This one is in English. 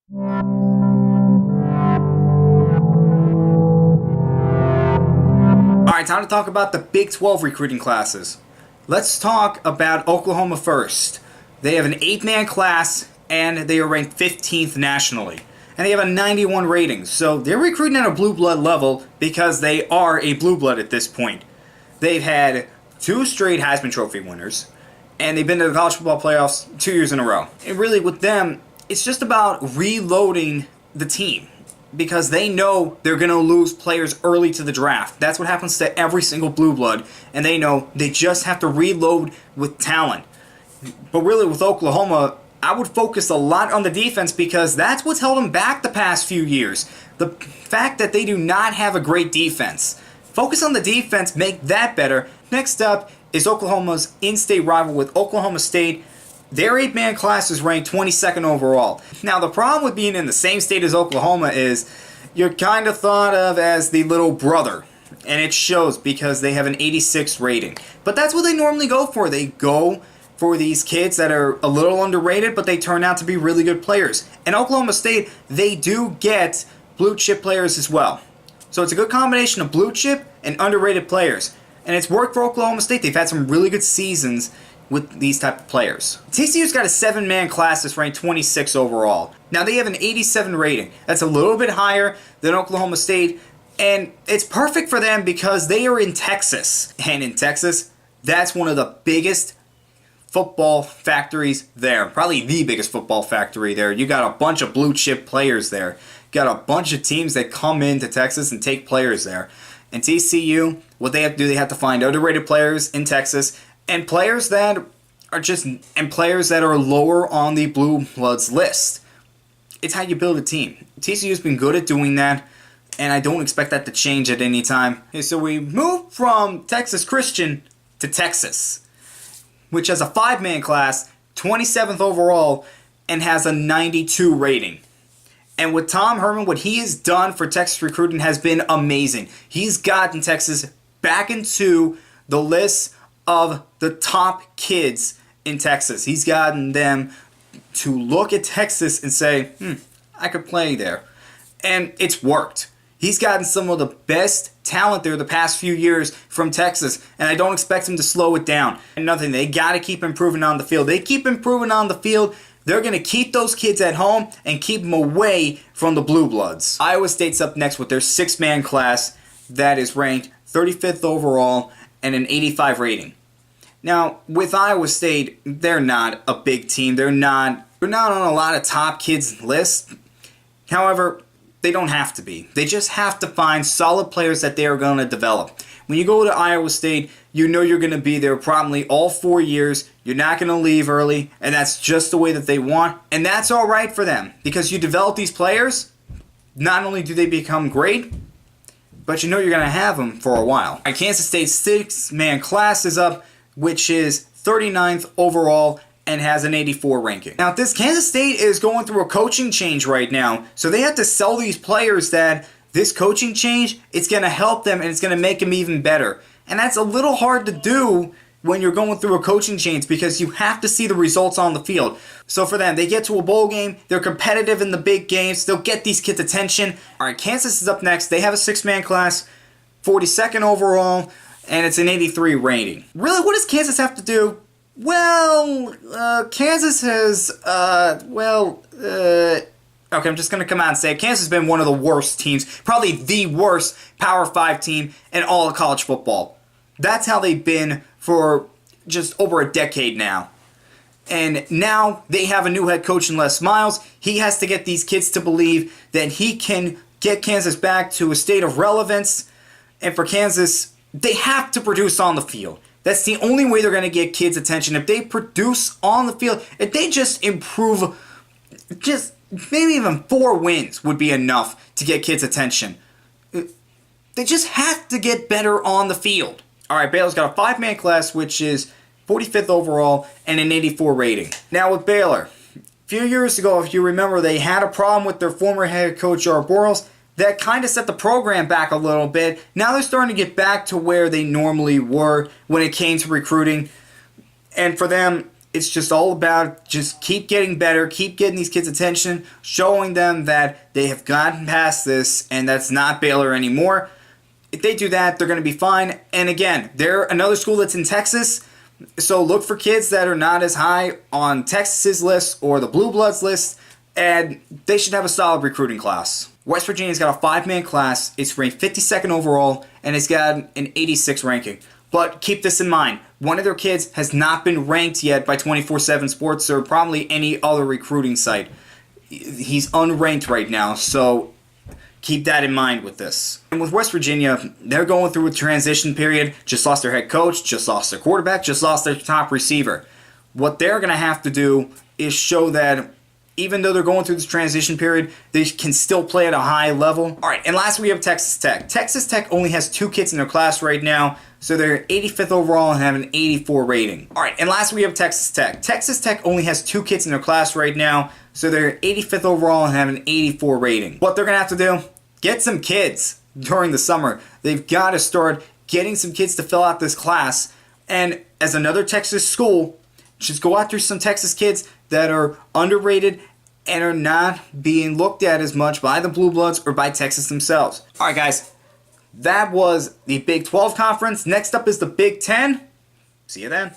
Alright, time to talk about the Big 12 recruiting classes. Let's talk about Oklahoma first. They have an 8-man class, and they are ranked 15th nationally. And they have a 91 rating, so they're recruiting at a blue blood level because they are a blue blood at this point. They've had 2 straight Heisman Trophy winners, and they've been to the college football playoffs 2 years in a row. And really with them, it's just about reloading the team because they know they're going to lose players early to the draft. That's what happens to every single blue blood, and they know they just have to reload with talent. But really with Oklahoma, I would focus a lot on the defense because that's what's held them back the past few years. The fact that they do not have a great defense. Focus on the defense, make that better. Next up is Oklahoma's in-state rival with Oklahoma State. Their 8-man class is ranked 22nd overall. Now the problem with being in the same state as Oklahoma is you're kind of thought of as the little brother. And it shows because they have an 86 rating. But that's what they normally go for. They go for these kids that are a little underrated, but they turn out to be really good players. And Oklahoma State, they do get blue chip players as well. So it's a good combination of blue chip and underrated players. And it's worked for Oklahoma State. They've had some really good seasons with these type of players. TCU's got a 7-man class that's ranked 26 overall. Now they have an 87 rating. That's a little bit higher than Oklahoma State. And it's perfect for them because they are in Texas. And in Texas, that's one of the biggest football factories there. Probably the biggest football factory there. You got a bunch of blue chip players there. Got a bunch of teams that come into Texas and take players there. And TCU, what they have to do, they have to find underrated players in Texas and players that are lower on the blue bloods list. It's how you build a team. TCU's been good at doing that, and I don't expect that to change at any time. Okay, so we move from Texas Christian to Texas, which has a 5-man class, 27th overall, and has a 92 rating. And with Tom Herman, what he has done for Texas recruiting has been amazing. He's gotten Texas back into the list of the top kids in Texas. He's gotten them to look at Texas and say, I could play there. And it's worked. He's gotten some of the best talent there the past few years from Texas, and I don't expect him to slow it down. And nothing, they got to keep improving on the field. They keep improving on the field, they're going to keep those kids at home and keep them away from the blue bloods. Iowa State's up next with their 6-man class that is ranked 35th overall and an 85 rating. Now, with Iowa State, they're not a big team. They're not on a lot of top kids lists. However, they don't have to be. They just have to find solid players that they are going to develop. When you go to Iowa State, you know you're going to be there probably all 4 years. You're not going to leave early, and that's just the way that they want. And that's all right for them because you develop these players, not only do they become great, but you know you're going to have them for a while. Kansas State's 6-man class is up, which is 39th overall and has an 84 ranking. Now, this Kansas State is going through a coaching change right now, so they have to sell these players that this coaching change, it's going to help them and it's going to make them even better. And that's a little hard to do when you're going through a coaching change because you have to see the results on the field. So for them, they get to a bowl game, they're competitive in the big games, they'll get these kids' attention. All right, Kansas is up next. They have a 6-man class, 42nd overall, and it's an 83 rating. Really, what does Kansas have to do? Well, Kansas has, okay, I'm just going to come out and say it. Kansas has been one of the worst teams, probably the worst Power 5 team in all of college football. That's how they've been for just over a decade now. And now they have a new head coach in Les Miles. He has to get these kids to believe that he can get Kansas back to a state of relevance. And for Kansas, they have to produce on the field. That's the only way they're going to get kids' attention. If they produce on the field, if they just improve, just maybe even 4 wins would be enough to get kids' attention. They just have to get better on the field. All right, Baylor's got a 5-man class, which is 45th overall and an 84 rating. Now with Baylor, a few years ago, if you remember, they had a problem with their former head coach, Art Boros. That kind of set the program back a little bit. Now they're starting to get back to where they normally were when it came to recruiting. And for them, It's just all about just keep getting better, keep getting these kids' attention, showing them that they have gotten past this and that's not Baylor anymore. If they do that, they're going to be fine. And again, they're another school that's in Texas, so look for kids that are not as high on Texas's list or the Blue Bloods list, and they should have a solid recruiting class. West Virginia's got a 5-man class. It's ranked 52nd overall, and it's got an 86 ranking. But keep this in mind. One of their kids has not been ranked yet by 24/7 Sports or probably any other recruiting site. He's unranked right now, so keep that in mind with this. And with West Virginia, they're going through a transition period. Just lost their head coach, just lost their quarterback, just lost their top receiver. What they're going to have to do is show that even though they're going through this transition period, they can still play at a high level. All right, and last we have Texas Tech. Texas Tech only has 2 kids in their class right now, so they're 85th overall and have an 84 rating. All right, and last we have Texas Tech. Texas Tech only has 2 kids in their class right now, so they're 85th overall and have an 84 rating. What they're going to have to do, get some kids during the summer. They've got to start getting some kids to fill out this class. And as another Texas school, just go after some Texas kids that are underrated and are not being looked at as much by the Blue Bloods or by Texas themselves. All right, guys, that was the Big 12 conference. Next up is the Big 10. See you then.